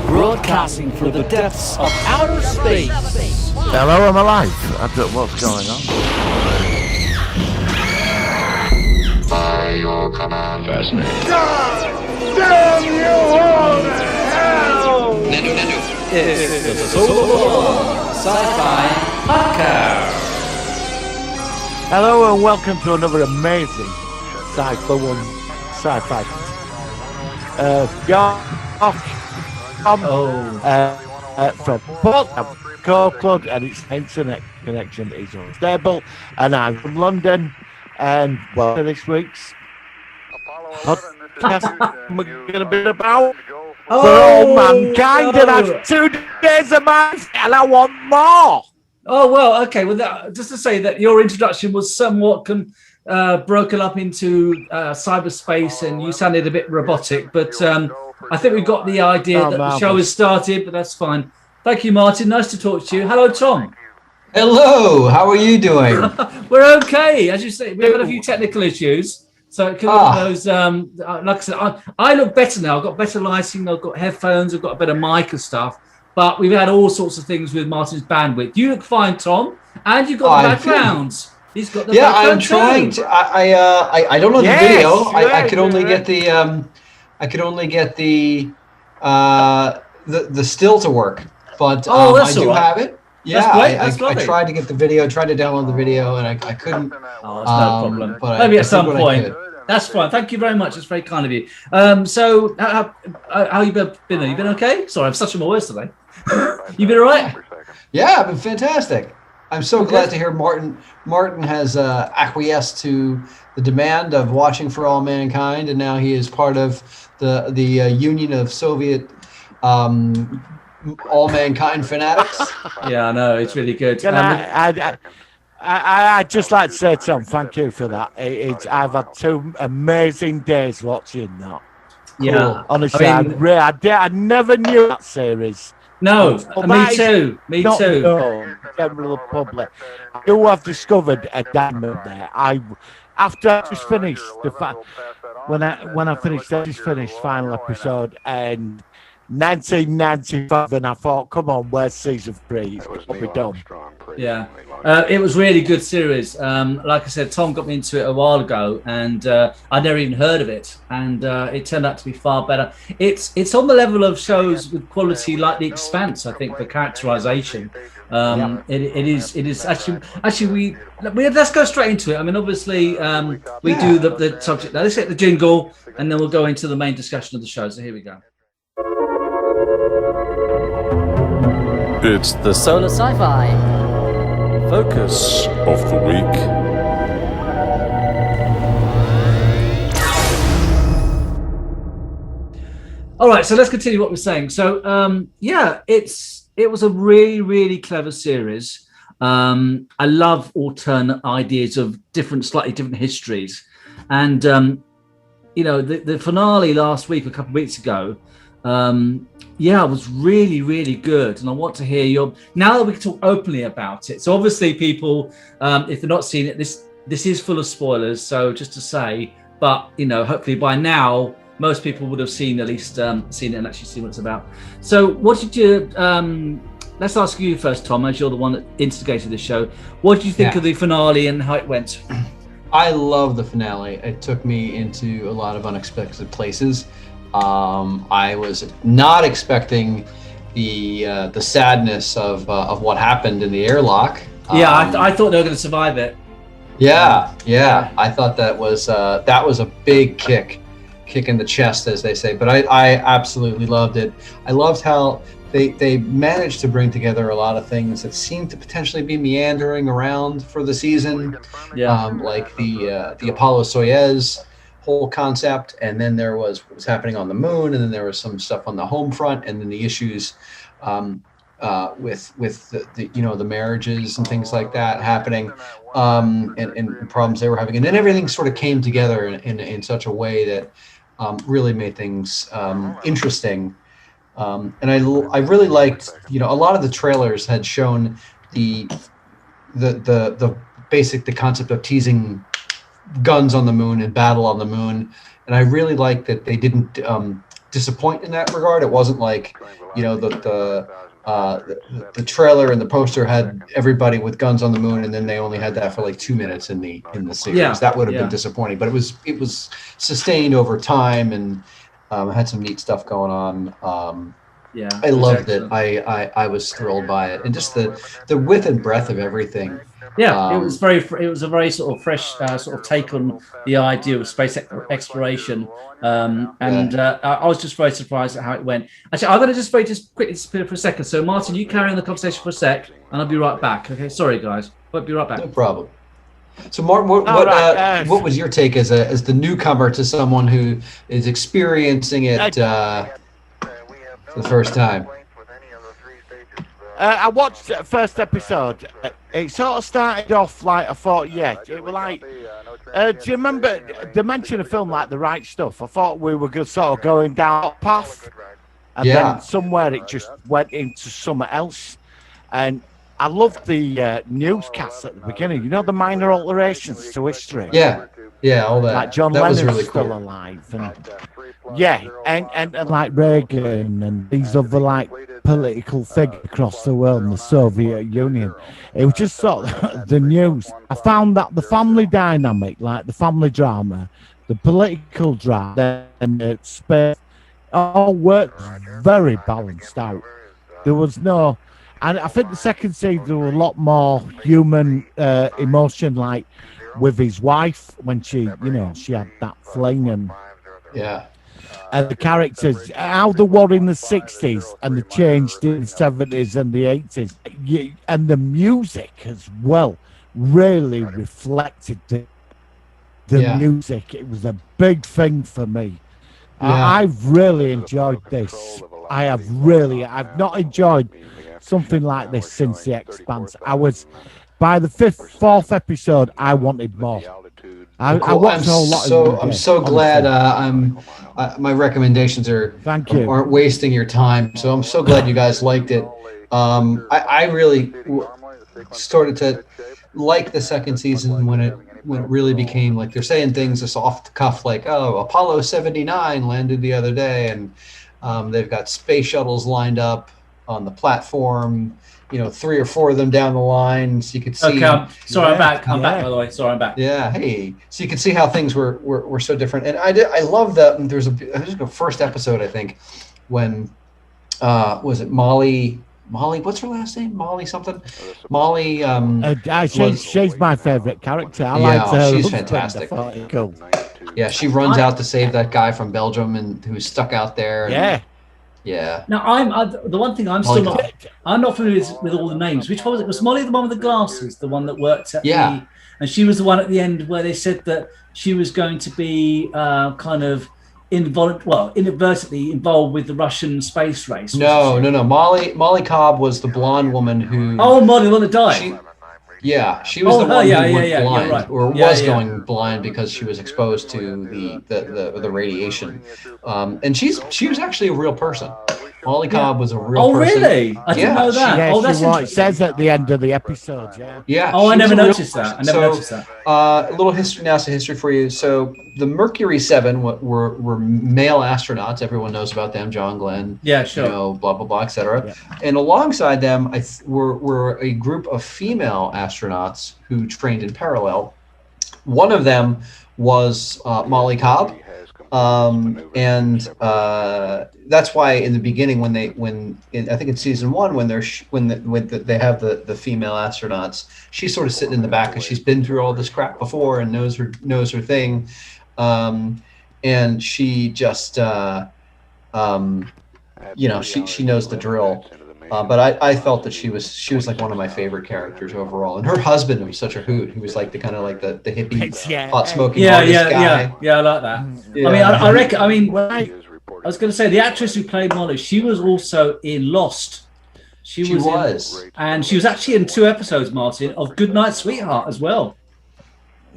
Broadcasting from the depths of outer space. Hello, I'm alive. I don't know what's going on. By your command. Fascinating. Damn you all to hell! It's the Solo Sci-Fi Podcast. Hello and welcome to another amazing sci-fi. From Courtland, and its internet connection is unstable, and I'm from London, and well, this week's podcast we're going to be about for all mankind, and I've 2 days of my and I want more. Oh, well, okay. Well, just to say that your introduction was somewhat broken up into cyberspace, and you sounded a bit robotic, but I think we got the idea that the show has started, but that's fine. Thank you, Martin. Nice to talk to you. Hello, Tom. Hello. How are you doing? We're okay. As you say, we've had a few technical issues. So it could be one of those, like I said, I look better now. I've got better lighting. I've got headphones. I've got a better mic and stuff. But we've had all sorts of things with Martin's bandwidth. You look fine, Tom, and you've got the background. He's got the background. I'm trying to. I don't know the video. I could only get the the still to work. But I do have it. Yeah, I tried to get the video, tried to download the video, and I couldn't. Oh, that's no problem. But maybe at some point. That's fine. Thank you very much. It's very kind of you. So, how you been? You been okay? Sorry, I'm such a words today. You been all right? Yeah, I've been fantastic. I'm so glad to hear Martin has acquiesced to the demand of watching For All Mankind, and now he is part of the Union of Soviet All Mankind fanatics. Yeah, I know. It's really good. I'd just like to say, Tom, thank you for that. I've had 2 amazing days watching that. Yeah, cool. Honestly, I never knew that series. No, me too. Me too. General public. I do have discovered a diamond there. After I just finished when I finished final episode and 1995, and I thought, come on, where's season 3? It's got to be done. Yeah, it was really good series. Like I said, Tom got me into it a while ago, and I'd never even heard of it, and it turned out to be far better. It's on the level of shows with quality like The Expanse, I think, for characterization. It is actually let's go straight into it. I mean, obviously, we do the subject now. Let's hit the jingle, and then we'll go into the main discussion of the show. So here we go. It's the Solar Sci-Fi Focus of the week. All right, so let's continue what we're saying. So, it was a really, really clever series. I love alternate ideas of slightly different histories, and the finale last week, a couple of weeks ago. It was really, really good, and I want to hear now that we can talk openly about it. So obviously, people, if they're not seeing it, this is full of spoilers. So just to say, but hopefully by now most people would have seen at least seen it and actually seen what it's about. So what did you? Let's ask you first, Tom, as you're the one that instigated the show. What did you think of the finale and how it went? I love the finale. It took me into a lot of unexpected places. I was not expecting the sadness of what happened in the airlock. I thought they were going to survive it. Yeah. I thought that was a big kick in the chest, as they say. But I absolutely loved it. I loved how they managed to bring together a lot of things that seemed to potentially be meandering around for the season. Like the Apollo Soyuz whole concept, and then there was what was happening on the moon, and then there was some stuff on the home front, and then the issues with the marriages and things like that happening, and problems they were having, and then everything sort of came together in such a way that really made things interesting. And I really liked, a lot of the trailers had shown the concept of teasing guns on the moon and battle on the moon. And I really like that they didn't disappoint in that regard. It wasn't like, you know, the trailer and the poster had everybody with guns on the moon, and then they only had that for like 2 minutes in the series. Yeah, That would have been disappointing. But it was sustained over time, and had some neat stuff going on. Yeah, I loved it. I was thrilled by it, and just the width and breadth of everything. Yeah, it was a very sort of fresh sort of take on the idea of space exploration, I was just very surprised at how it went. Actually, I'm going to just quickly disappear for a second. So, Martin, you carry on the conversation for a sec, and I'll be right back. Okay, sorry guys, I'll be right back. No problem. So, Martin, what was your take as the newcomer to someone who is experiencing it for the first time? I watched the first episode. It sort of started off like I thought, it was like. Do you remember the mention of film like The Right Stuff? I thought we were sort of going down a path, and then somewhere it just went into something else. And I loved the newscasts at the beginning. You know, the minor alterations to history. Yeah, all that. Like John Lennon's really still alive, and and like Reagan and these other like political figures across the world in the Soviet Union. It was just sort of the news. I found that the family dynamic, like the family drama, the political drama, and the space, all worked very balanced out. There was no, and I think the second season there was a lot more human emotion, like with his wife when she had that fling and the characters, how the war in the 60s and the changed in the 70s and the 80s, and the music as well really reflected the music. It was a big thing for me. I've really enjoyed this. I've not enjoyed something like this since The Expanse. By the fourth episode, I wanted more. I watched a whole lot of it. I'm so glad. My recommendations aren't wasting your time. So I'm so glad you guys liked it. I really started to like the second season when it really became like they're saying things just off the cuff, like, oh, Apollo 79 landed the other day, and they've got space shuttles lined up on the platform. 3 or 4 of them down the line, so you could see. Okay, sorry, I'm back. I'm back, by the way. Sorry, I'm back. Yeah, hey. So you could see how things were so different, and I love that. And there's a first episode, I think, when was it Molly? What's her last name? Molly something. Molly. She's my favorite character. I liked her. She's fantastic. Cool. Yeah, she runs out to save that guy from Belgium and who's stuck out there. Yeah. Now, the one thing I'm not familiar with all the names. Which one was it? Was Molly the one with the glasses? The one that worked at and she was the one at the end where they said that she was going to be kind of inadvertently involved with the Russian space race. No. Molly Cobb was the blonde woman who. Oh, Molly, the one that died. She was the one who went blind, right. or was going blind because she was exposed to the radiation. And she was actually a real person. Molly Cobb was a real person. Oh, really? I didn't know that. Yeah, that's interesting. It says at the end of the episode. Yeah. Oh, I never noticed that. A little NASA history for you. So the Mercury 7 were male astronauts. Everyone knows about them. John Glenn. Yeah, sure. Blah blah blah, etc. Yeah. And alongside them, were a group of female astronauts who trained in parallel. One of them was Molly Cobb. And that's why in the beginning, I think in season 1, when they have the female astronauts, she's sort of sitting in the back because she's been through all this crap before and knows her thing, and she just she knows the drill. But I felt that she was like one of my favorite characters overall, and her husband was such a hoot. He was like the kind of like the hippie, hot smoking artist guy. Yeah, I like that. Yeah. I mean, I reckon. I mean, I was going to say the actress who played Molly, she was also in Lost. She was, and she was actually in 2 episodes, Martin, of Goodnight Sweetheart as well.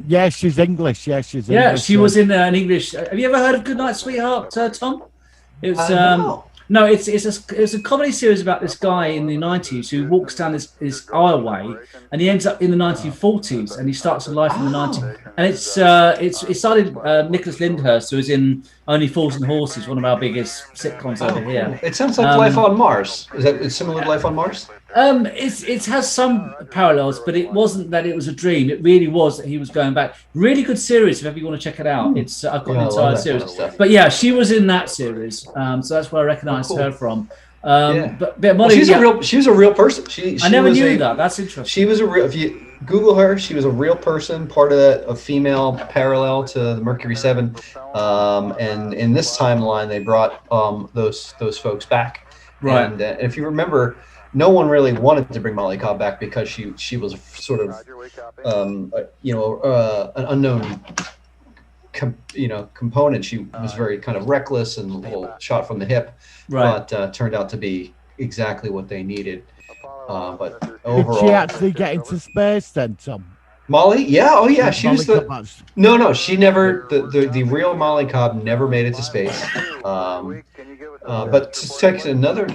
Yeah, she's English. English, she was in an English. Have you ever heard of Goodnight Sweetheart, Tom? It's no. No, it's a comedy series about this guy in the 90s who walks down this aisleway, and he ends up in the 1940s, and he starts a life in the 90s. And it started Nicholas Lyndhurst, who was in Only Fools and Horses, one of our biggest sitcoms over here. It sounds like Life on Mars. Is that it's similar to Life on Mars? It has some parallels, but it wasn't that it was a dream. It really was that he was going back. Really good series if ever you want to check it out. It's I've got Yeah, I an love entire that series. kind of stuff. But yeah, she was in that series, so that's where I recognised cool. her from. Yeah. But Well, Molly, she was a real person. She I never was knew a- that. That's interesting. She was a real. If you Google her, she was a real person, part of a female parallel to the Mercury 7. And in this timeline, they brought those folks back. Right. And if you remember, no one really wanted to bring Molly Cobb back because she was sort of an unknown component. She was very kind of reckless and a little shot from the hip, Right. but turned out to be exactly what they needed. But Did overall, she actually get into space then, Tom? Molly, yeah, oh yeah, she was Molly the Cobb, no, she never the real Molly Cobb never made it to space. But to take another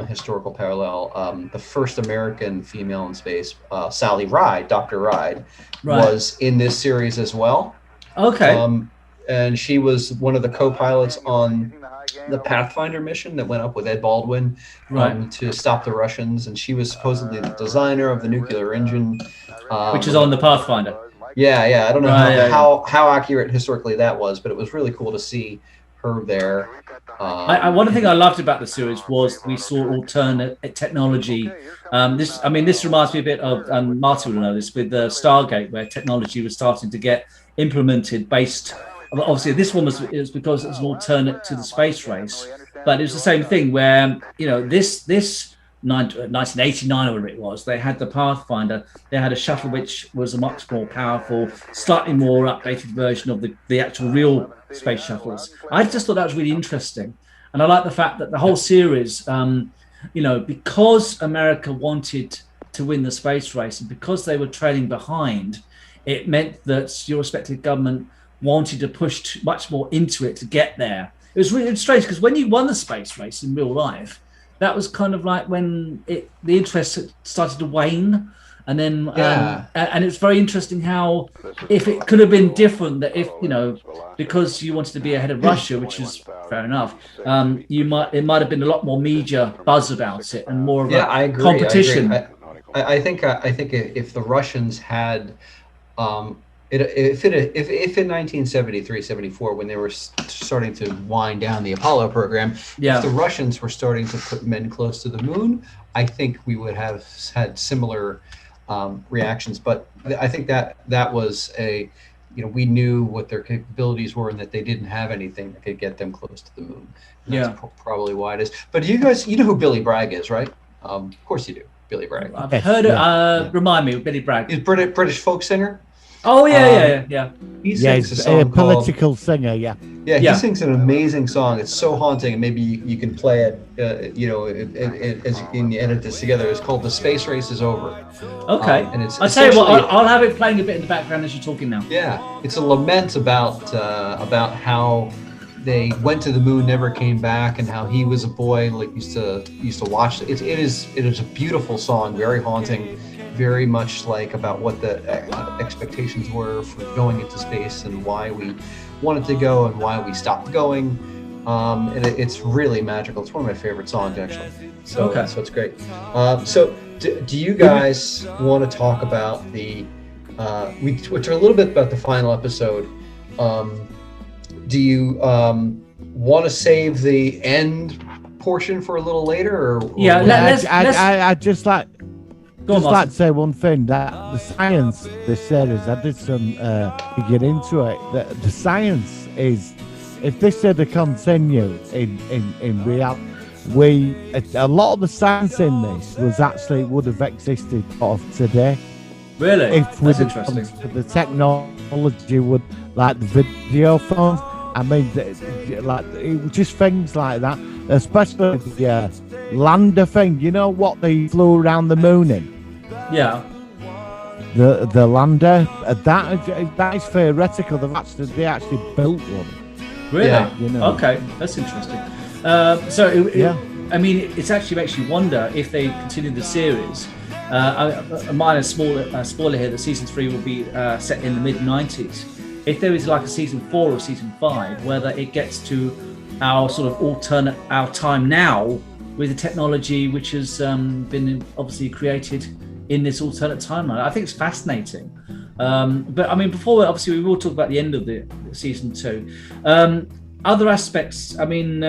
historical parallel, the first American female in space, Sally Ride, Dr. Ride, Right. was in this series as well. Okay. And she was one of the co-pilots on the Pathfinder mission that went up with Ed Baldwin Right. to stop the Russians. And she was supposedly the designer of the nuclear engine. Which is on the Pathfinder. Yeah. I don't know Right, how accurate historically that was, but it was really cool to see her there. One thing I loved about the series was we saw alternate technology. This reminds me a bit of, and Marty will know this, with the Stargate, where technology was starting to get implemented based. Obviously, this one was because it was an alternate to the space race, but it was the same thing where this 1989 or whatever it was, they had the Pathfinder. They had a shuttle which was a much more powerful, slightly more updated version of the actual real space shuttles. I just thought that was really interesting, and I like the fact that the whole series, because America wanted to win the space race and because they were trailing behind, it meant that your respective government wanted to push much more into it to get there. It was really strange because when you won the space race in real life, that was kind of like when the interest started to wane. And then, and it's very interesting how, if it could have been different, that if because you wanted to be ahead of Russia, which is fair enough, it might have been a lot more media buzz about it and more of a competition. I think if the Russians had, if in 1973-74, when they were starting to wind down the Apollo program, if the Russians were starting to put men close to the moon, I think we would have had similar reactions. But I think that was we knew what their capabilities were and that they didn't have anything that could get them close to the moon. And that's probably why it is. But you guys, you know who Billy Bragg is, right? Of course you do. Billy Bragg. I've heard it. Remind me, Billy Bragg. He's British folk singer. Oh yeah. He sings he's a song political singer. Yeah. He sings an amazing song. It's so haunting, and maybe you can play it. As you edit this together. It's called "The Space Race Is Over." Okay. And it's I'll tell you what. essentially- I'll have it playing a bit in the background as you're talking now. Yeah, it's a lament about how they went to the moon, never came back, and how he was a boy used to watch it. It is a beautiful song, very haunting, very much about what the expectations were for going into space and why we wanted to go and why we stopped going. And it's really magical. It's one of my favorite songs, actually. So it's great. So do you guys want to talk about we talked a little bit about the final episode. Do you want to save the end portion for a little later? I just like Go on, like to say one thing, that the science, this series, I did some get into it. The science is, if this had continued in reality, a lot of the science in this would have existed of today. Really? If That's with interesting. the technology would, like the video phones, I mean, it was just things like that, especially the lander thing. You know what they flew around the moon in? Yeah. The lander, that is theoretical. They actually built one. Really? Yeah. You know. Okay, that's interesting. I mean, it actually makes you wonder if they continue the series. A minor spoiler here that season 3 will be set in the mid-90s. If there is like a season 4 or season 5, whether it gets to our sort of alternate, our time now with the technology which has been obviously created in this alternate timeline. I think it's fascinating. But I mean, before obviously we will talk about the end of the season 2. Other aspects, I mean,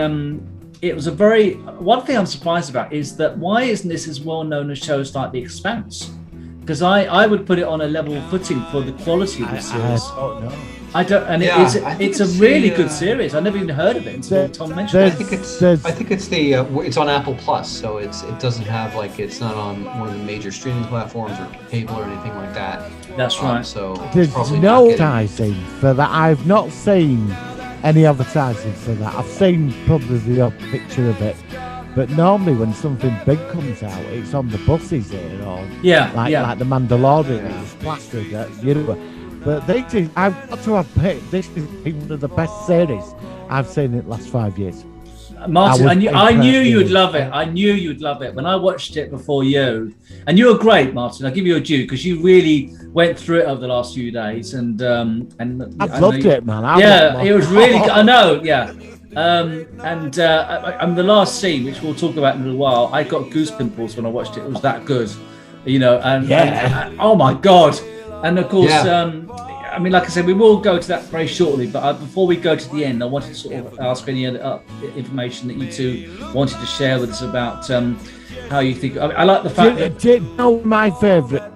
it was one thing I'm surprised about is that why isn't this as well known as shows like The Expanse? Because I would put it on a level footing for the quality of the series. I don't, and it's a really good series. I never even heard of it until Tom mentioned it. I think it's on Apple Plus, so it doesn't have it's not on one of the major streaming platforms or cable or anything like that. That's right. So there's no advertising for that. I've not seen any advertising for that. I've seen probably the odd picture of it, but normally when something big comes out, it's on the buses here, or like the Mandalorian, it's plastered at But they do. I've got to admit, this is one of the best series I've seen in the last 5 years. Martin, I knew you'd love it. I knew you'd love it when I watched it before you. And you were great, Martin. I'll give you a due because you really went through it over the last few days. And I've loved it, man. It was really good. I know, yeah. And the last scene, which we'll talk about in a little while, I got goose pimples when I watched it. It was that good, and oh my God. And of course, I mean, like I said, we will go to that very shortly. But before we go to the end, I wanted to sort of ask any other information that you two wanted to share with us about how you think. I like the fact that. My favourite.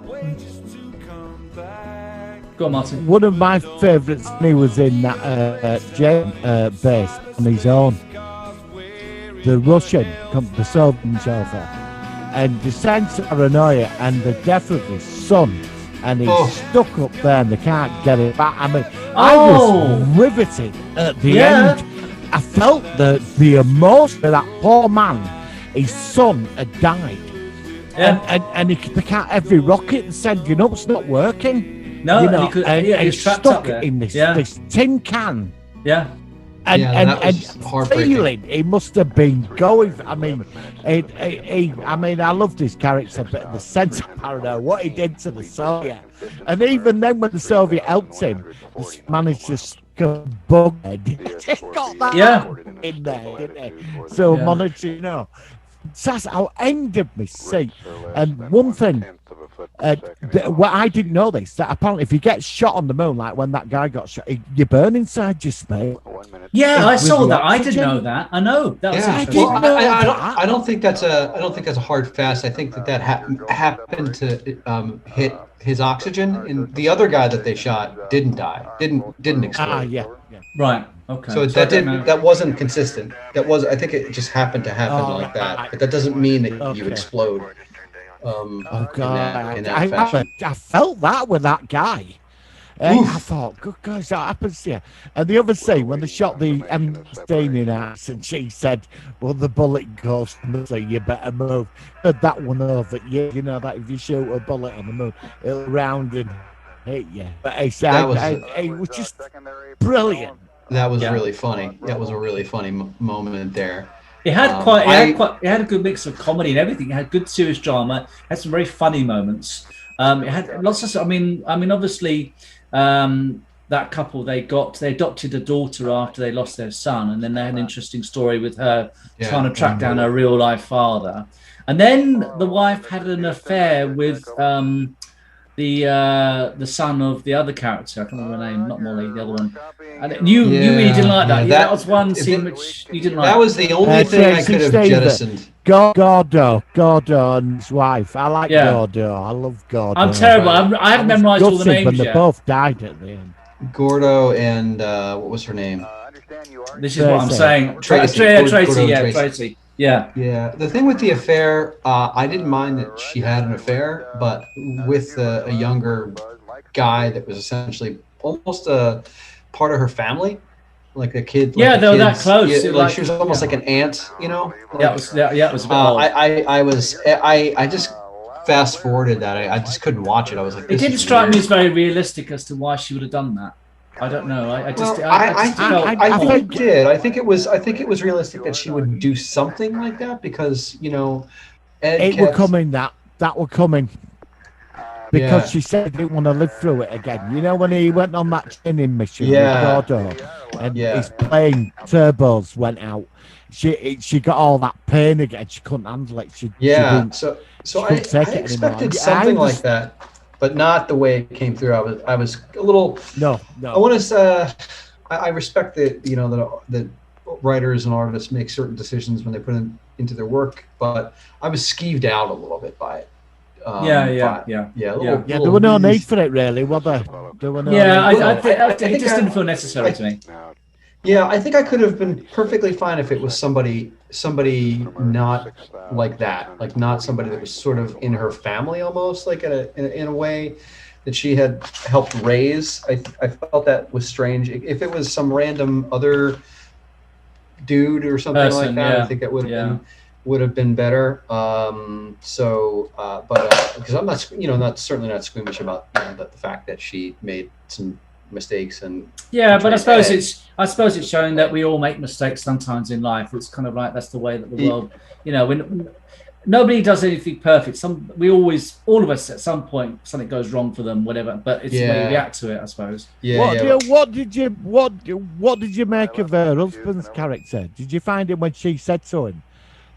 Go on, Martin. One of my favourites, he was in that jail base on his own. The Russian, the Soviet chauffeur, and the sense of paranoia and the death of his son. And he's stuck up there and they can't get it back. I mean, I was riveted at the end. I felt the emotion of that poor man. His son had died. And they can't, every rocket sending up's not working. No, he's trapped stuck up there. in this tin can. Yeah. And feeling he must have been going. I mean, I loved his character, but the sense of paranoia, what he did to the Soviet, and even then when the Soviet helped him, he managed to bug head. He got that in there, didn't he? So monitor, that's how end of my seat. And one thing. Well, I didn't know this. That apparently, if you get shot on the moon, like when that guy got shot, you burn inside your mate. Yeah, I saw that. I didn't know that. I know that was interesting. I don't think that's a hard fast. I think that happened to hit his oxygen, and the other guy that they shot didn't die. Didn't explode. Yeah. Right. Okay. So that wasn't consistent. I think it just happened to happen like that. But that doesn't mean that you explode. Oh God! In that fashion. I felt that with that guy. I thought, good gosh, that happens to you. And the other scene, when they shot the M16 in us, and she said, well, the bullet goes from the sea, you better move. That one over, you know that if you shoot a bullet on the moon, it'll round and hit you. But it was just brilliant. That was really funny. That was a really funny moment there. It had it had a good mix of comedy and everything. It had good serious drama. It had some very funny moments. It had lots of. I mean, obviously, that couple they adopted a daughter after they lost their son, and then they had an interesting story with her trying to track down her real life father. And then the wife had an affair with the son of the other character. I can't remember her name, not Molly, the other one. And you really didn't like that. That was one scene which you didn't like. That was the only thing I could have jettisoned. Gordo and his wife. I like Gordo. I love Gordo. I'm terrible. I haven't memorized all the names when yet. They both died at the end. Gordo and what was her name? This is what I'm saying. Tracy. Yeah. The thing with the affair, I didn't mind that she had an affair, but with a younger guy that was essentially almost a part of her family, like a kid. They were that close. Yeah, she was almost like an aunt, you know. It was a bit old. I just fast forwarded that. I just couldn't watch it. I was like, it didn't strike me as very realistic as to why she would have done that. I don't know. I just, Well, I just felt I think think- it did. I think it was realistic that she would do something like that because Ed It were kept- coming, that were coming. Because Yeah. she said he didn't want to live through it again. You know, when he went on that training mission Yeah. with Gordo and Yeah. his plane turbos went out, she got all that pain again. She couldn't handle it. She Yeah, didn't- so she I couldn't take it expected anymore. something I like just- that, but not the way it came through. I was a little. No. I want to. I respect that that writers and artists make certain decisions when they put into their work, but I was skeeved out a little bit by it. yeah. A little, Yeah, little there were no really- need for it, really, were there? There were no Yeah, need. I think I it think just I- didn't feel necessary to me. Yeah, I think I could have been perfectly fine if it was somebody not like that, like not somebody that was sort of in her family almost, like in a way that she had helped raise. I felt that was strange. If it was some random other dude or something like Person, that, yeah, I think it yeah. would have been better. Because I'm not, certainly not squeamish about the fact that she made some mistakes and Yeah, but I portrayed suppose Ed. it's showing that we all make mistakes sometimes in life. It's kind of like that's the way that the world, when nobody does anything perfect. All of us at some point something goes wrong for them, whatever. But it's the way Yeah. you react to it, I suppose. What did you make of her husband's character? Did you find it when she said to him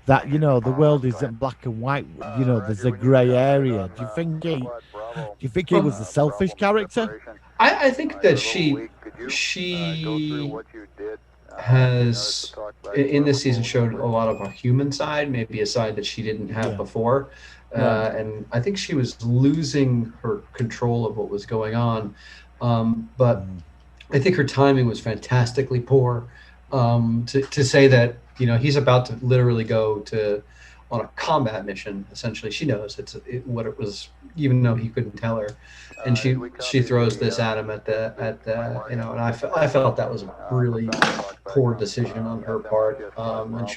that the world isn't black and white? There's a grey area. Do you think he was a selfish character? I think that she has in this season showed a lot of a human side, maybe a side that she didn't have before, and I think she was losing her control of what was going on. But I think her timing was fantastically poor. To say that he's about to literally go on a combat mission. Essentially, she knows what it was, even though he couldn't tell her, and she throws this at him and I felt that was a really poor decision on her part, and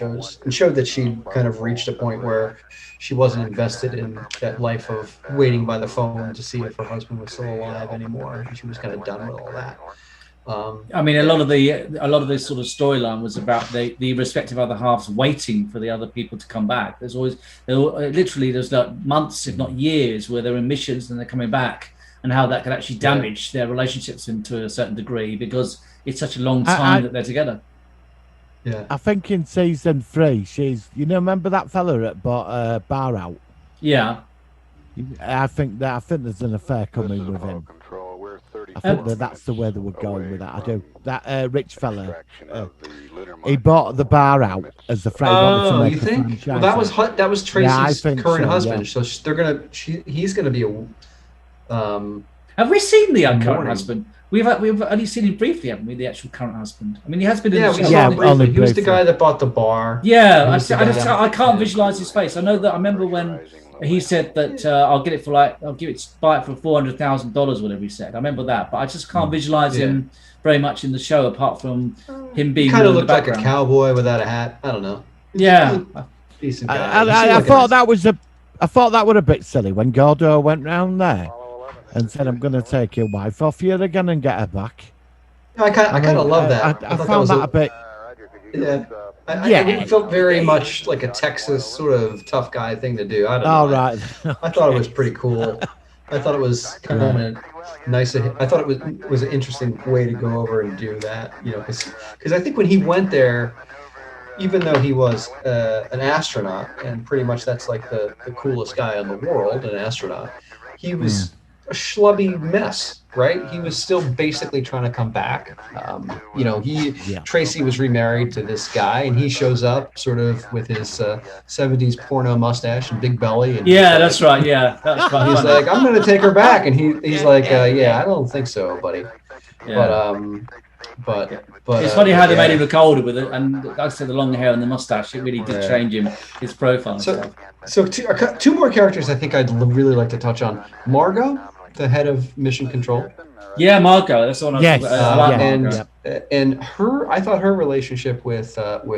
showed that she kind of reached a point where she wasn't invested in that life of waiting by the phone to see if her husband was still alive anymore. She was kind of done with all that. I mean, a lot of this sort of storyline was about the respective other halves waiting for the other people to come back. There's like months, if not years, where they're in missions and they're coming back, and how that can actually damage their relationships to a certain degree because it's such a long time that they're together. Yeah, I think in season 3, she's remember that fella that bought a bar out? Yeah. I think there's an affair coming with him. I think that's the way they were going with that. I do. That rich fella, he bought the bar out as the friend. Oh, you think? Well, that was Tracy's current husband. Yeah. So he's gonna be a. Have we seen the current Morning. husband? We've only seen him briefly, haven't we? The actual current husband. I mean, he has been in Yeah, the we show. saw him only briefly. He was the briefly. guy that bought the bar. Yeah, was the guy I can't visualize his face. I know that I remember when he said that I'll buy it for $400,000, whatever he said. I remember that, but I just can't visualize him very much in the show apart from him being Kind in of the looked like a background. cowboy without a hat. I don't know. Yeah, Decent guy. I thought that was I thought that was a bit silly when Gordo went round there and said, "I'm going to take your wife off you again and get her back." I kind of love that. I thought found that a bit. Yeah. Yeah. It felt very much like a Texas sort of tough guy thing to do. I don't know. All right. I thought it was pretty cool. I thought it was kind of nice. I thought it was an interesting way to go over and do that. Because I think when he went there, even though he was an astronaut, and pretty much that's like the coolest guy in the world, an astronaut, he was a schlubby mess, right? He was still basically trying to come back. Tracy was remarried to this guy, and he shows up sort of with his 70s porno mustache and big belly. And that's right. Yeah, that's right. he's like, I'm going to take her back, and he's like, yeah, I don't think so, buddy. Yeah. But it's funny how they made him look older with it, and like I said, the long hair and the mustache, it really did change his profile. So two more characters I think I'd really like to touch on. Margot, the head of Mission Control. Yeah, Margot. That's the one I was Yes, talking about. I like Margot. And I thought her relationship with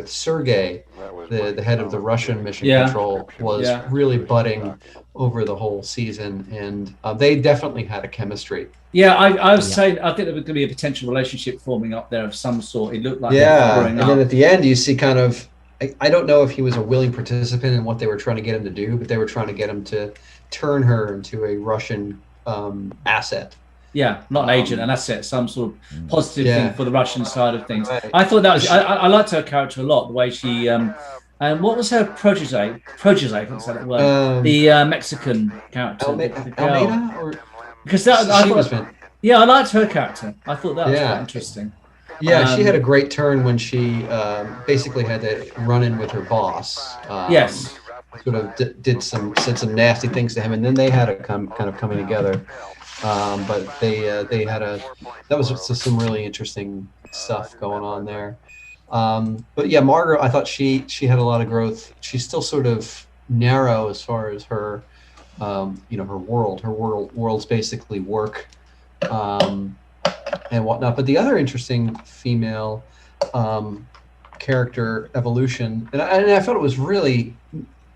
Sergei, the head of the Russian Mission Control, was really budding over the whole season, and they definitely had a chemistry. Yeah, I was saying I think there was going to be a potential relationship forming up there of some sort. It looked like and then at the end you see kind of I don't know if he was a willing participant in what they were trying to get him to do, but they were trying to get him to turn her into a Russian asset. Yeah, not an agent, and that's it. Some sort of positive thing for the Russian side of things. Right. I thought that was. I liked her character a lot. The way she. And what was her protege? Protege, I can't say that word. The Mexican character. The girl. Almeida, or because that I was. Yeah, I liked her character. I thought that was quite interesting. Yeah, she had a great turn when she basically had to run in with her boss. Yes. Sort of said some nasty things to him, and then they had a kind of coming together. But they had that was just some really interesting stuff going on there. But yeah, Margaret, I thought she had a lot of growth. She's still sort of narrow as far as her, her world. Her world's basically work, and whatnot. But the other interesting female character evolution, and I thought it was really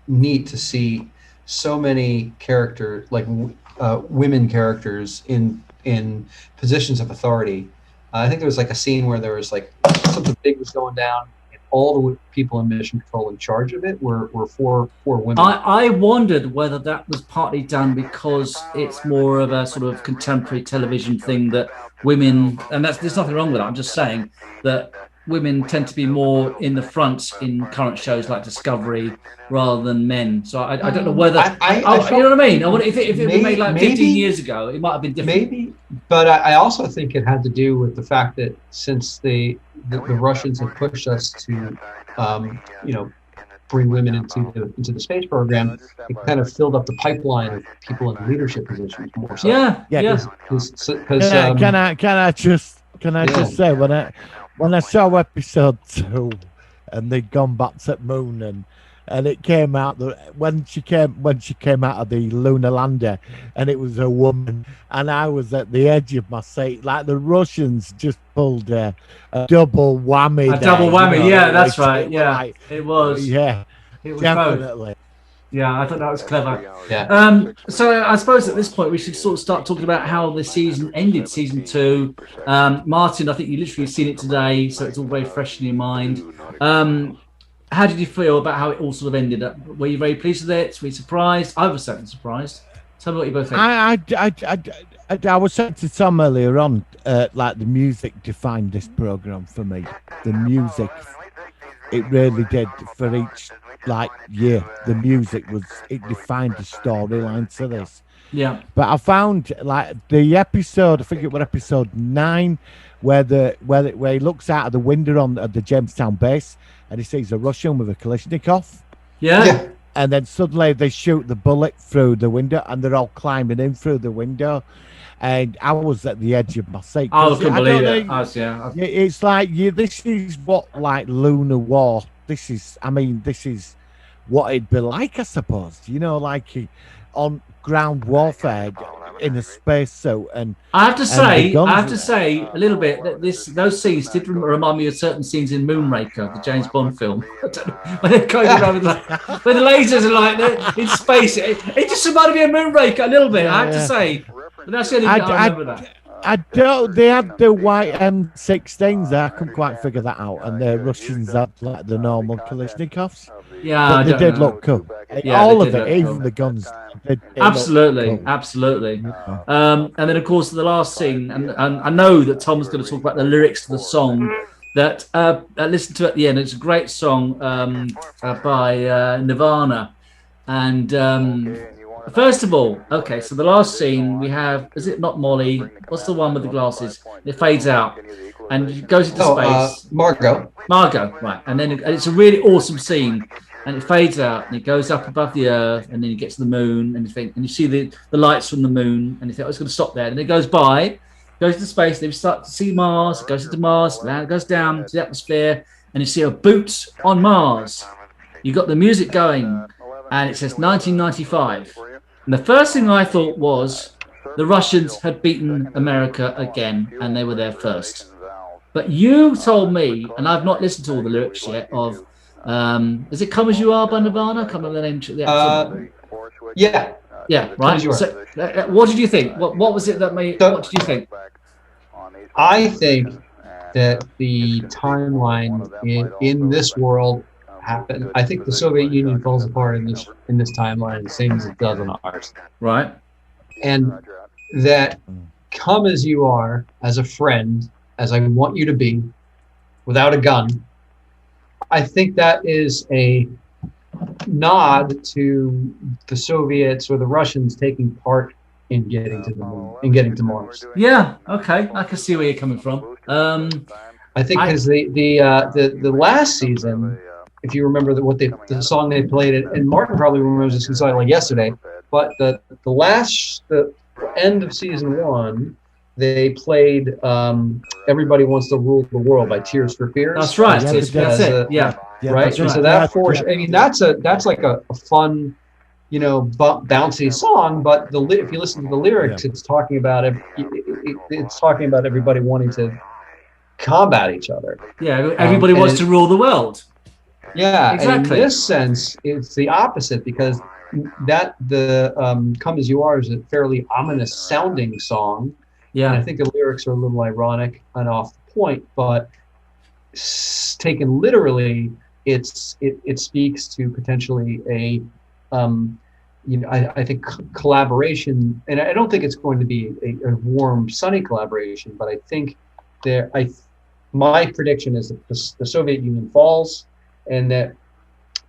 neat to see so many women characters in positions of authority. I think there was like a scene where there was like something big was going down, and all the people in Mission Control in charge of it were four women. I wondered whether that was partly done because it's more of a sort of contemporary television thing that women, and there's nothing wrong with that. I'm just saying that women tend to be more in the front in current shows like Discovery rather than men. So I don't know whether I you know what I mean. I wonder if it was made like 15 years ago, it might have been different. Maybe, but I also think it had to do with the fact that since the Russians had pushed us to, bring women into the space program, it kind of filled up the pipeline of people in leadership positions more so. Yeah. Can I just say when I saw episode 2 and they'd gone back to the moon and it came out when she came out of the lunar lander and it was a woman, and I was at the edge of my seat, like the Russians just pulled a double whammy. That's right. Yeah, it was. Yeah, it was definitely. Both. Yeah, I thought that was clever. Yeah. So I suppose at this point we should sort of start talking about how the season ended, season 2. Martin, I think you literally seen it today, so it's all very fresh in your mind. How did you feel about how it all sort of ended up? Were you very pleased with it? Were you surprised? I was certainly surprised. Tell me what you both think. I was saying to Tom earlier on, like the music defined this program for me. The music, it really did for each year. The music it defined the storyline to this. Yeah. But I found like the episode, I think it was episode 9, where he looks out of the window at the Jamestown base and he sees a Russian with a Kalashnikov. Yeah. And then suddenly they shoot the bullet through the window and they're all climbing in through the window. And I was at the edge of my seat. I couldn't believe it. It's like, this is what Lunar War, this is what it'd be like, I suppose. On ground warfare in a spacesuit, and I have to say a little bit that those scenes did remind me of certain scenes in Moonraker, the James Bond film. When they're going around when the lasers are they're in space, it just reminded me of Moonraker a little bit. I have to say, but that's the only thing I remember that. They had the white M16s. I couldn't quite figure that out, and the Russians had the normal Kalashnikovs. Yeah, but they did look cool. Yeah, all of it, even the guns. Absolutely. Yeah. And then, of course, the last scene, and I know that Tom's going to talk about the lyrics to the song that I listened to at the end. It's a great song by Nirvana. And first of all, okay, so the last scene we have, is it not Molly? What's the one with the glasses? It fades out and it goes into space. Margot, right. And then it's a really awesome scene. And it fades out, and it goes up above the Earth, and then you get to the moon, and you see the lights from the moon, and you think, it's going to stop there. And it goes by, goes to space, and then you start to see Mars, it goes into Mars, land goes down to the atmosphere, and you see a boot on Mars. You got the music going, and it says 1995. And the first thing I thought was, the Russians had beaten America again, and they were there first. But you told me, and I've not listened to all the lyrics yet, of is it "Come as You Are" by Nirvana? I can't remember the name. Yeah. Yeah, right. So, what did you think? What was it that made? What did you think? I think that the timeline in this world happened. I think the Soviet Union falls apart in this timeline the same as it does in ours. Right. And that "Come as You Are" as a friend, as I want you to be, without a gun. I think that is a nod to the Soviets or the Russians taking part in getting to the moon, in getting to Mars. Yeah. Okay. I can see where you're coming from. I think because the last season, if you remember the song they played, and Martin probably remembers this because I saw it like yesterday. But the end of season 1, they played "Everybody Wants to Rule the World" by Tears for Fears. That's right. Yeah, That's it. Yeah. Right. That's And right. so that I mean, that's like a fun, bouncy song. But if you listen to the lyrics, it's talking about it's talking about everybody wanting to combat each other. Yeah. Everybody wants to rule the world. Yeah, Exactly. And in this sense, it's the opposite because the "Come as You Are" is a fairly ominous sounding song. And I Yeah. think the lyrics are a little ironic and off the point, but taken literally, it speaks to potentially a I think collaboration, and I don't think it's going to be a warm, sunny collaboration, but I think my prediction is that the Soviet Union falls, and that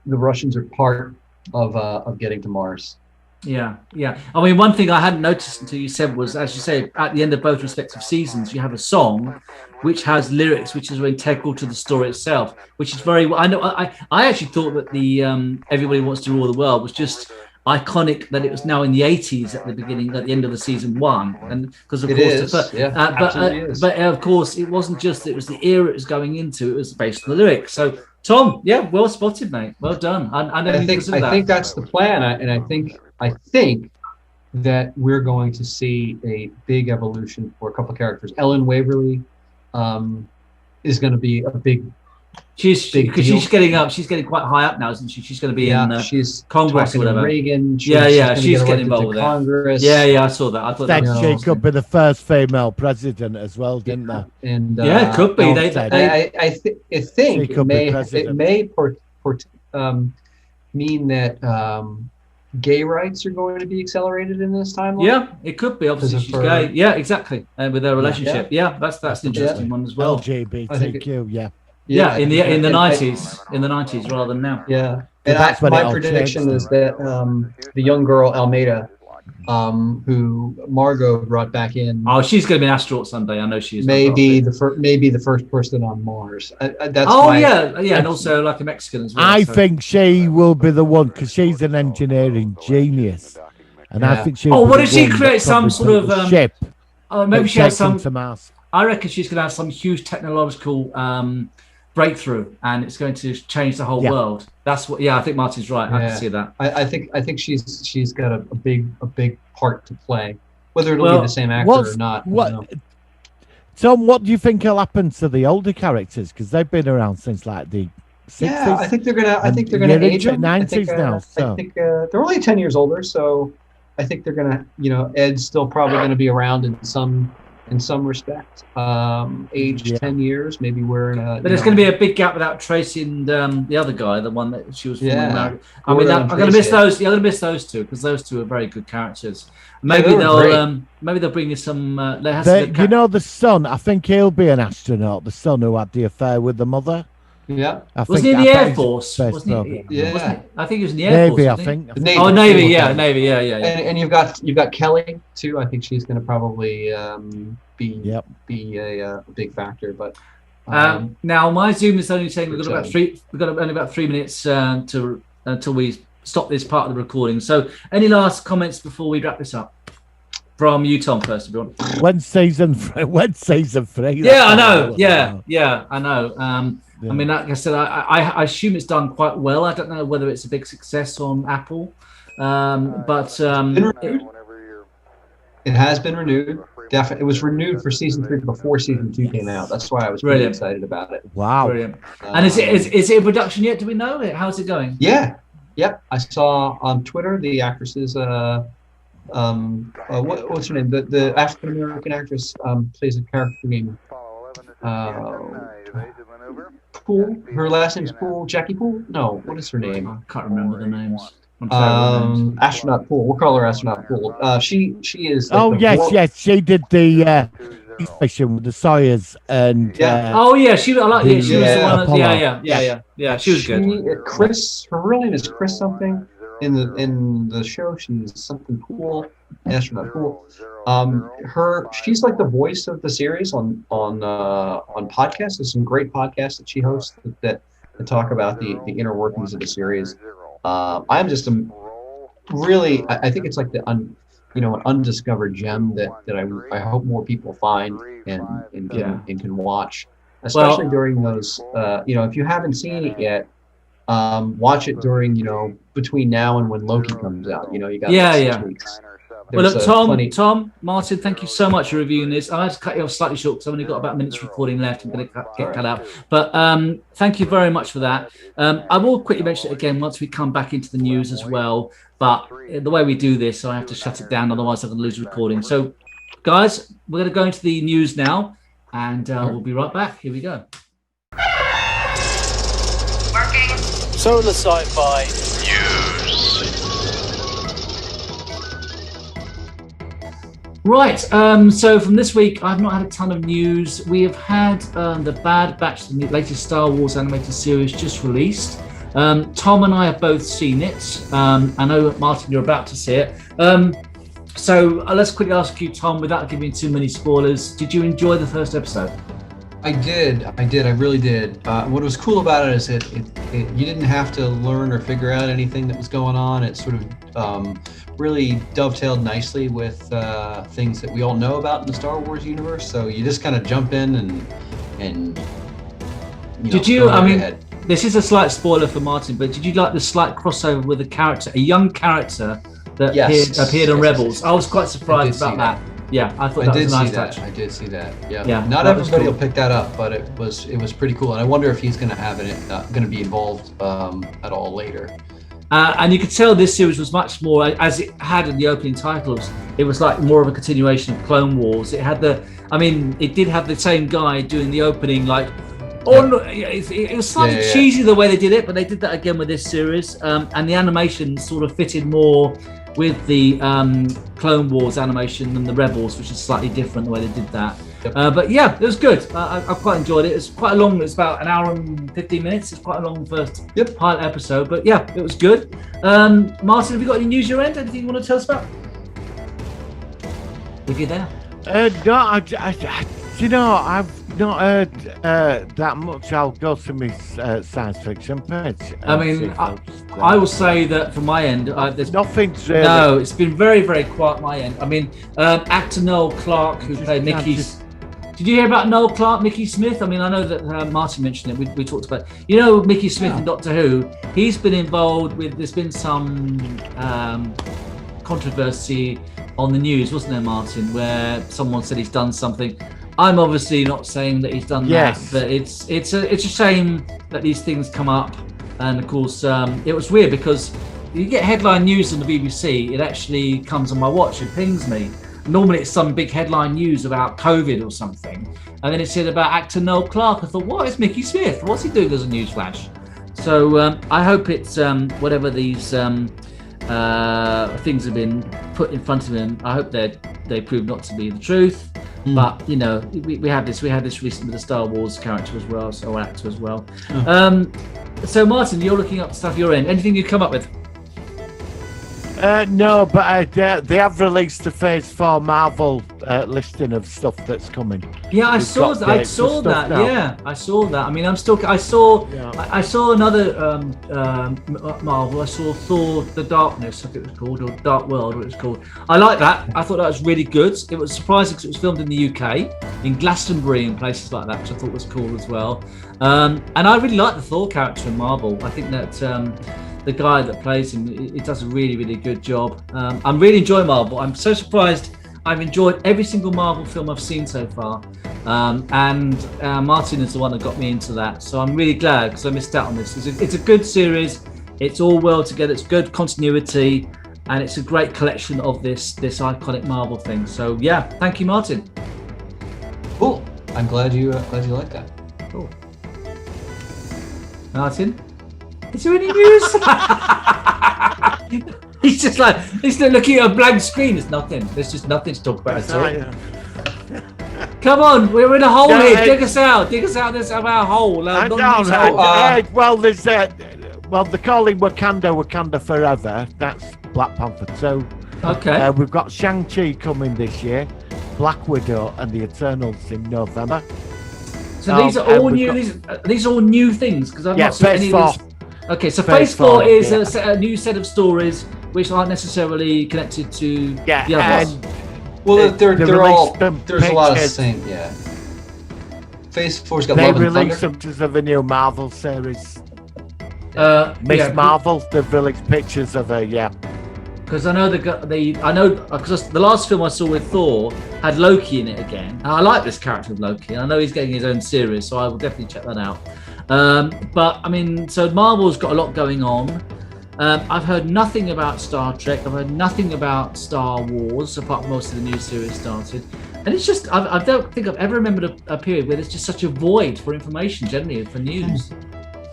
the Russians are part of getting to Mars. Yeah. Yeah. I mean, one thing I hadn't noticed until you said was, as you say, at the end of both respective seasons, you have a song which has lyrics which is integral to the story itself, which is very. I know. I actually thought that the "Everybody Wants to Rule the World" was just iconic, that it was now in the 80s at the end of the season 1, and because of It course is, absolutely is. but of course it wasn't just, it was the era it was going into, it was based on the lyrics. So Tom, yeah, well spotted, mate, well done. I think that's the plan, and I think that we're going to see a big evolution for a couple of characters. Ellen Waverly is going to be a big she's deal. she's getting quite high up now, isn't she? She's going to be in she's Congress talking or whatever. to Reagan. She's getting involved with Congress. Yeah, I saw that. I thought Said that was she could be the first female president as well, didn't they? And yeah, it could be. Don't They say. I think She it could be may president. mean that gay rights are going to be accelerated in this timeline. yeah, it could be. Obviously, Because she's of her- gay. Yeah, exactly. And with their relationship. Yeah, that's an interesting one as well. LGBTQ, yeah. Yeah, in the and- 90s rather than now. Yeah, and that's when it my all prediction changed, is that the young girl Almeida, who Margot brought back in, Oh, she's going to be an astronaut someday. I know she is. maybe the first person on Mars. That's Oh my, yeah, and also like a Mexican as well. I so. think she will be the one because she's an engineering genius, and I Yeah. think she. Oh, what if she creates some sort of ship? maybe that she has takes them some. to Mars. I reckon she's going to have some huge technological breakthrough, and it's going to change the whole Yeah. world. That's what. Yeah, I think Martin's right. I Yeah. can see that. I think she's got a big part to play, whether it'll Well, be the same actor or not. I don't know. Tom, what do you think will happen to the older characters? Because they've been around since like the 60s. Yeah, I think they're gonna And you're age into them. 90s now, so. I think they're only 10 years older, so I think they're gonna, Ed's still probably gonna be around in some respect. Aged Yeah. 10 years, maybe we're in a. But there's going to be a big gap without Tracy and the other guy, the one that she was. Yeah. Married. I mean, Gordon I'm and going to miss Tracy. those. Yeah, I'm going to miss those two because those two are very good characters. Maybe they were great. maybe they'll bring you some. There has to be The son, I think he'll be an astronaut. The son who had the affair with the mother. Yeah. Wasn't he in the Air Force? Wasn't Wasn't he? Yeah. Wasn't he? I think he was in the Air Force. Navy, I wasn't he? think. Navy. Oh, Navy, Yeah. Navy, yeah. And you've got Kelly too. I think she's going to probably be a big factor. But Now my Zoom is only saying we've got Exciting. only about 3 minutes until we stop this part of the recording. So, any last comments before we wrap this up? From you, Tom, first, everyone. When season 3? Yeah, I know. Yeah, I know. I mean, like I said, I assume it's done quite well. I don't know whether it's a big success on Apple, but It has been renewed. Definitely, it was renewed for season 3 before season 2 came out. That's why I was really Brilliant. excited about it. Wow. Brilliant. And is it in production yet? Do we know it? How's it going? Yeah. Yep. I saw on Twitter the actress's what's her name? The African American actress plays a character named Poole. Her last name's Poole. Jackie Poole? No, what is her name? I can't remember the names. I'm sorry, the names. Astronaut Poole. We'll call her Astronaut Poole. She is. Like Oh the yes. She did the fishing with the Sawyers and Oh yeah, she. I like. Yeah, she was the Yeah. one. That, Apollo. yeah. She was good. Chris. Her real name is Chris something. In the show, she's something Poole. Astronaut Poole. She's like the voice of the series on podcasts. There's some great podcasts that she hosts that talk about the inner workings of the series. I'm just really, I think it's like an undiscovered gem that I hope more people find and can watch, especially during those. If you haven't seen it yet, watch it during between now and when Loki comes out. You got 6 weeks. Well, look, Tom, Martin, thank you so much for reviewing this. I had to cut you off slightly short because I've only got about a minute's recording left. I'm going to get cut out. But thank you very much for that. I will quickly mention it again once we come back into the news as well. But the way we do this, I have to shut it down. Otherwise, I'm going to lose recording. So, guys, we're going to go into the news now. And we'll be right back. Here we go. Working. Solar Sci-Fi. Right, so from this week, I've not had a ton of news. We have had the Bad Batch, the latest Star Wars animated series, just released. Tom and I have both seen it. I know, Martin, you're about to see it. So let's quickly ask you, Tom, without giving too many spoilers, did you enjoy the first episode? I did. I really did. What was cool about it is you didn't have to learn or figure out anything that was going on. It sort of really dovetailed nicely with things that we all know about in the Star Wars universe. So you just kind of jump in and did you? I mean, this is a slight spoiler for Martin, but did you like the slight crossover with a young character that appeared on Rebels? I was quite surprised about that. Yeah, I thought that was a nice touch. I did see that. Yeah. Not everybody will pick that up, but it was pretty cool, and I wonder if he's going to have going to be involved at all later. And you could tell this series was much more, as it had in the opening titles, it was like more of a continuation of Clone Wars. It did have the same guy doing the opening, it was slightly cheesy the way they did it, but they did that again with this series. And the animation sort of fitted more with the Clone Wars animation than the Rebels, which is slightly different the way they did that. Yep. But yeah, it was good. I quite enjoyed it. It's quite a long, it's about an hour and 15 minutes. It's quite a long first pilot episode, but yeah, it was good. Martin, have you got any news your end? Anything you want to tell us about? If you're there. No, I've not heard that much. I'll go to my science fiction page. I will say that from my end, there's nothing's really. No, it's been very, very quiet my end. Actor Noel Clarke, who played Mickey. Did you hear about Noel Clarke, Mickey Smith? I know that Martin mentioned it. We talked about it. Mickey Smith in Doctor Who. He's been involved with. There's been some controversy on the news, wasn't there, Martin, where someone said he's done something. I'm obviously not saying that he's done that, but it's a shame that these things come up. And of course, it was weird because you get headline news on the BBC, it actually comes on my watch, it pings me. Normally it's some big headline news about COVID or something, and then it said about actor Noel Clarke. I thought, what is Mickey Smith? What's he doing as a news flash? So I hope it's whatever these things have been put in front of him. I hope they prove not to be the truth. But we had this recently with the Star Wars character as well, or actor as well. So Martin, you're looking up stuff your end. Anything you come up with? No, but they have released the Phase 4 Marvel listing of stuff that's coming. Yeah, I saw that. I saw that. I saw another Marvel. I saw Thor: The Darkness, I think it was called, or Dark World, what it was called. I like that. I thought that was really good. It was surprising because it was filmed in the UK, in Glastonbury and places like that, which I thought was cool as well. And I really like the Thor character in Marvel. I think that the guy that plays him, it does a really, really good job. I'm really enjoying Marvel. I'm so surprised. I've enjoyed every single Marvel film I've seen so far, and Martin is the one that got me into that. So I'm really glad because I missed out on this. It's a good series. It's all well together. It's good continuity, and it's a great collection of this iconic Marvel thing. So yeah, thank you, Martin. Cool. I'm glad you like that. Cool. Martin, is there any news? He's looking at a blank screen. There's nothing. There's just nothing to talk about at all. Come on, we're in a hole here. Dig us out. Dig us out of our hole. Well, there's they're calling Wakanda Forever. That's Black Panther 2. Okay. We've got Shang-Chi coming this year, Black Widow, and the Eternals in November. So these are all new. These are all new things because I've not seen any of these. Okay, so Phase 4 is a new set of stories which aren't necessarily connected to the others. Well, they're all. There's a lot of the same. Yeah. Phase 4's got Love and Thunder. They released pictures of a new Marvel series. Miss Marvel. They've released pictures of her. Yeah. Because I know because the last film I saw with Thor had Loki in it again. And I like this character of Loki. I know he's getting his own series, so I will definitely check that out. But I mean, so Marvel's got a lot going on. I've heard nothing about Star Trek. I've heard nothing about Star Wars, apart from most of the new series started. And it's just, I don't think I've ever remembered a period where there's just such a void for information, generally, for news.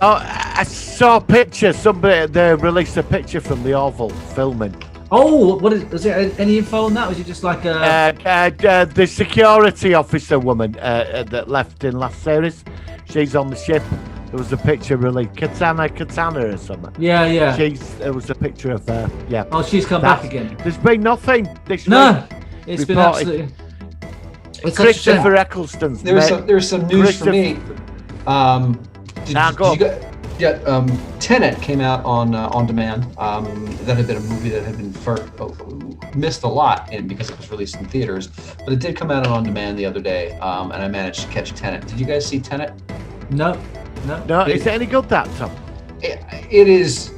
Oh, I saw a picture. They released a picture from the Orville filming. Oh, was there any info on that? Was it just like the security officer woman that left in last series? She's on the ship. There was a picture released. Katana or something. Yeah. There was a picture of her. Yeah. Oh, she's come back again. There's been nothing this week. No, it's been absolutely. It's Christopher Eccleston's. There's some news for me. Tenet came out on demand. That had been a movie that had been missed a lot because it was released in theaters, but it did come out on demand the other day, and I managed to catch Tenet. Did you guys see Tenet? No. Is it any good, that, Tom? It is.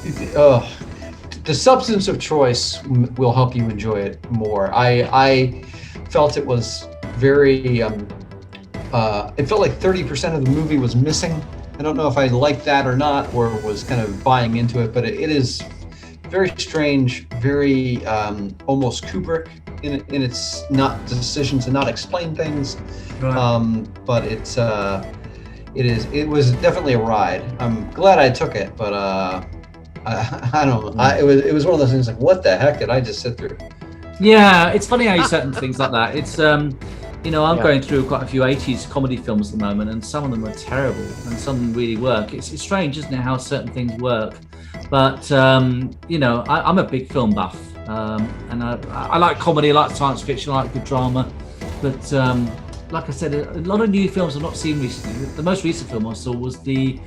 The substance of choice will help you enjoy it more. I felt it was very. It felt like 30% of the movie was missing. I don't know if I liked that or not, or was kind of buying into it, but it is very strange, very almost Kubrick in its not decision to not explain things. Right. But it was definitely a ride. I'm glad I took it, but I don't know. It was one of those things like, what the heck did I just sit through? Yeah, it's funny how you certain things like that. It's I'm going through quite a few 80s comedy films at the moment, and some of them are terrible, and some really work. It's strange, isn't it, how certain things work? But I'm a big film buff, and I like comedy, I like science fiction, I like good drama. But like I said, a lot of new films I've not seen recently. The most recent film I saw was the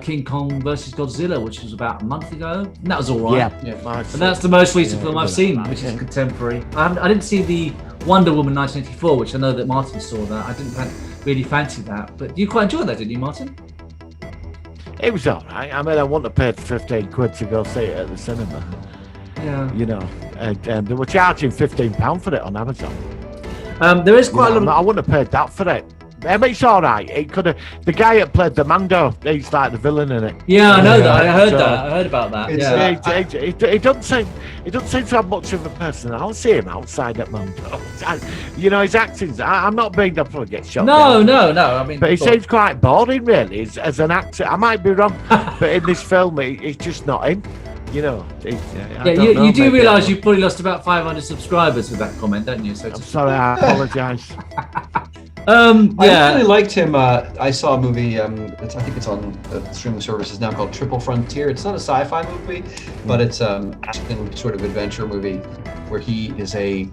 King Kong versus Godzilla, which was about a month ago, and that was all right. Yeah. And that's the most recent film I've seen, which is contemporary. I didn't see the Wonder Woman 1984, which I know that Martin saw that. I didn't really fancy that, but you quite enjoyed that, didn't you, Martin? It was all right. I mean, I wouldn't have paid 15 quid to go see it at the cinema. Yeah. And they were charging £15 for it on Amazon. There is quite a lot of... I wouldn't have paid that for it. I mean, it's all right. It could have. The guy that played the Mando, he's like the villain in it. Yeah, I know that. I heard about that. It doesn't seem to have much of a personality him outside at Mando. His acting. I'm not being up for get shot. No. I mean, but he seems quite boring, really, as an actor. I might be wrong, but in this film, he's just not him. You do realise you probably lost about 500 subscribers with that comment, don't you? So I'm sorry, I apologise. I really liked him. I saw a movie. I think it's on streaming services now, called Triple Frontier. It's not a sci-fi movie, but it's an action sort of adventure movie where he is a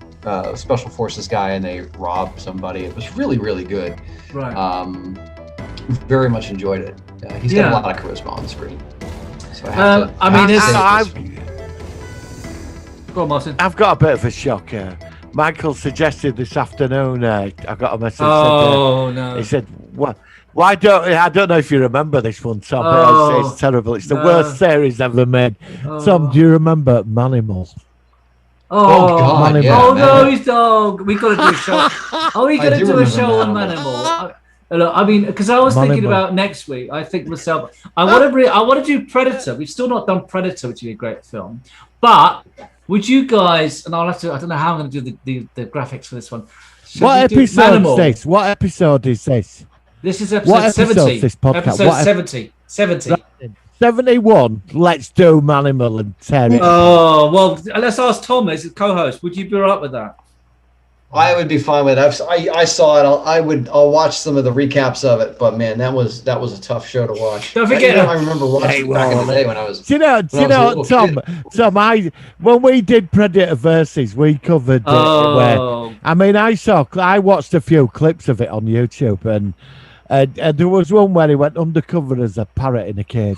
special forces guy and they rob somebody. It was really, really good. Right. Very much enjoyed it. He's got a lot of charisma on screen. So go on, Martin. I've got a bit of a shock here. Michael suggested this afternoon. I got a message. No. He said, "What? Why don't I don't know if you remember this one, Tom? But it's terrible. It's the worst series ever made." Tom, do you remember Manimal? Oh, God, Manimal. yeah, oh no, man. he's dog. We got to do a show. Are we I going to do do a remember show on Manimal. Manimal? Look, I mean, because I was thinking Manimal. about next week. I think myself, I want to do Predator. We've still not done Predator, which would be a great film. But would you guys? And I'll have to. I don't know how I'm going to do the graphics for this one. Should What we do episode Manimal? is this? What episode is this? This is What episode episode's 70. this podcast? Episode What ep- 70. 70. 71. Let's do Manimal and tear it. Oh well, let's ask Tom as a co-host. Would you be all right with that? I would be fine with it. I saw it. I'll watch some of the recaps of it. But man, that was a tough show to watch. Don't forget- I remember watching it back in the day when I was. Do you know, When I was a little Tom, when we did Predator Versus, we covered it where, Oh, I mean, I watched a few clips of it on YouTube, and there was one where he went undercover as a parrot in a cage,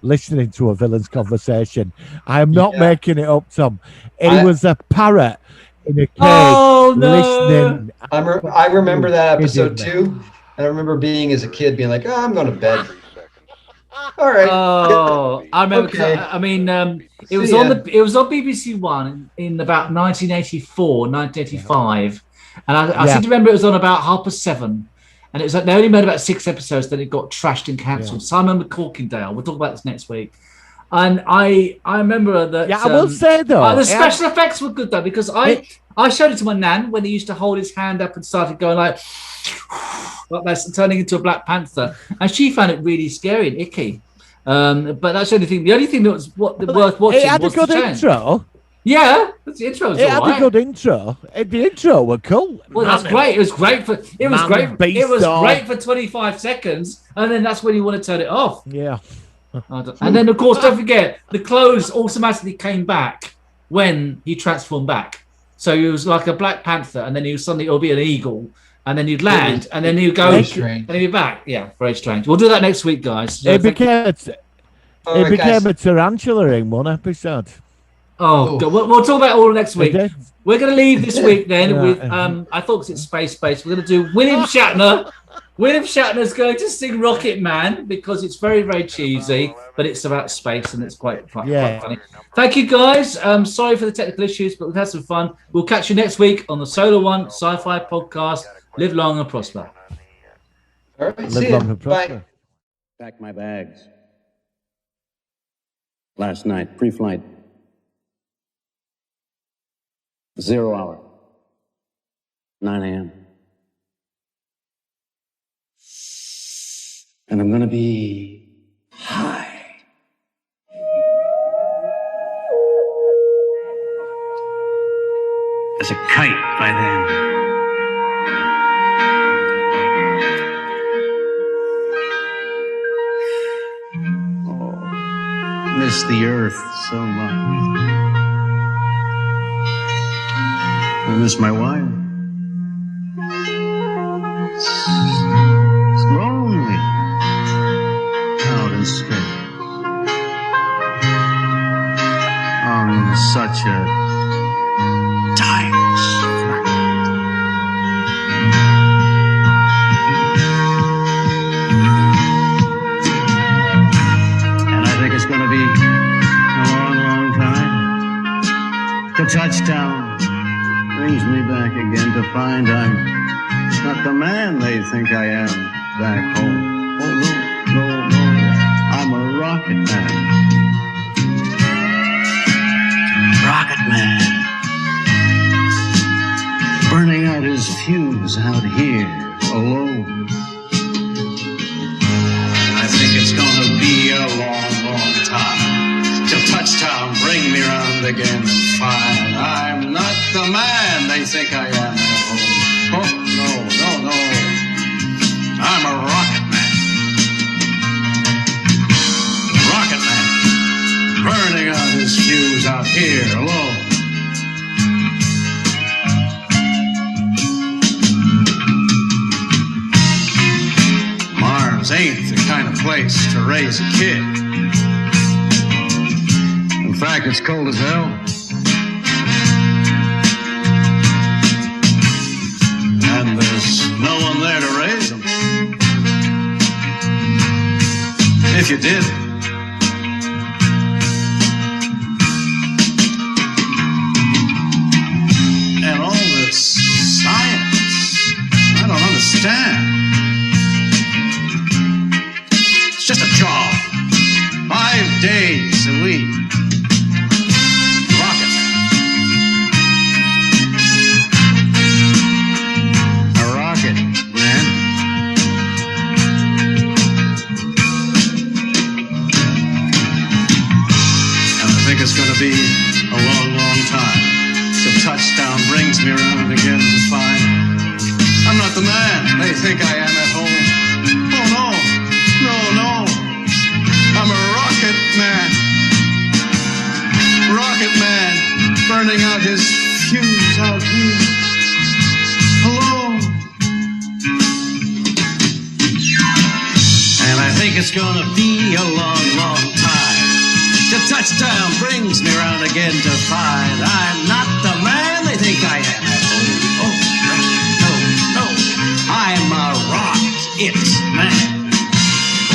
listening to a villain's conversation. I am not Yeah. making it up, Tom. He I- was a parrot in a cage, Oh, no. listening. I remember that He episode did too, and I remember being as a kid being like, "Oh, I'm going to bed." All right. Oh, I remember. 'cause Okay. I mean, it was See on ya. it was on BBC One in about 1984, 1985, and I Yeah. seem to remember it was on about 7:30, and it was like they only made about 6 episodes, then it got trashed and cancelled. Simon McCorkindale. We'll talk about this next week. And I remember that. Yeah, I will say though, the special effects were good though because I showed it to my nan when he used to hold his hand up and started going like that, turning into a Black Panther, and she found it really scary and icky. But that's the only thing. The only thing that was worth watching it had a was good the change. intro. Yeah, the intro was It had all right. a good intro. The intro were cool. Well, that's Man, great. It was great for. It was Man great. beast It was dog. great for 25 seconds, and then that's when you want to turn it off. Yeah. And then, of course, don't forget the clothes automatically came back when he transformed back. So he was like a Black Panther, and then he was suddenly it'll be an eagle, and then he'd land, and then he'd go, Very and strange. he'd be back. Yeah, very strange. We'll do that next week, guys. So It thank- All It right, became guys. a tarantula in one episode. Oh, Ooh. God. We'll talk about it all next It week. did. We're going to leave this week then Yeah. with I thought 'cause it's space. We're going to do William Shatner. William Shatner's going to sing Rocket Man because it's very, very cheesy, but it's about space and it's quite Yeah. funny. Thank you, guys. Sorry for the technical issues, but we've had some fun. We'll catch you next week on the Solar One Sci-Fi Podcast. Live long and prosper. All right. Live See ya. long and Bye. prosper. Packed my bags. Last night, pre-flight. 0 hour. 9 a.m. And I'm gonna be high. As a kite by then. Miss the earth so much. I miss my wife. It's lonely out in space on such a tight flight. And I think it's going to be a long, long time. The touchdown brings me back again to find I'm not the man they think I am back home. Oh, no, no, no. I'm a rocket man. Rocket man. Burning out his fuse out here alone. I think it's gonna be a long, long time till touchdown bring me round again and find I'm not the man they think I am at home. Oh, no, no, no. I'm a rocket man. Rocket man. Burning out his fuse out here alone. Mars ain't the kind of place to raise a kid. In fact, it's cold as hell. And there's no one there to raise them. If you did, days, a week. Rocket Man. A rocket man. And I think it's gonna be a long, long time. The touchdown brings me around again to find I'm not the man they think I am at home. Oh no, no, no. I'm a rocket man. Rocket man, burning out his fuse out here. Alone. And I think it's gonna be a long, long time. The touchdown brings me round again to find I'm not the man they think I am at home. Oh, no, no. I'm a rocket man.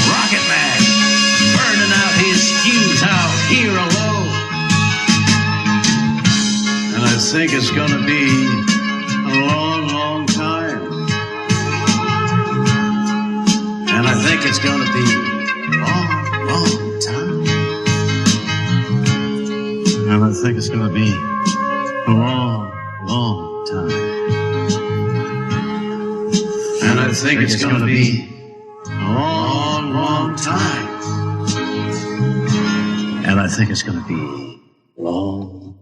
Rocket man, burning out his fuse out here alone. And I think it's gonna be a long, long time. And I think it's gonna be a long, long time. And I think it's gonna be a long, long time. And I think it's gonna be a long, long time. And I think it's gonna be long,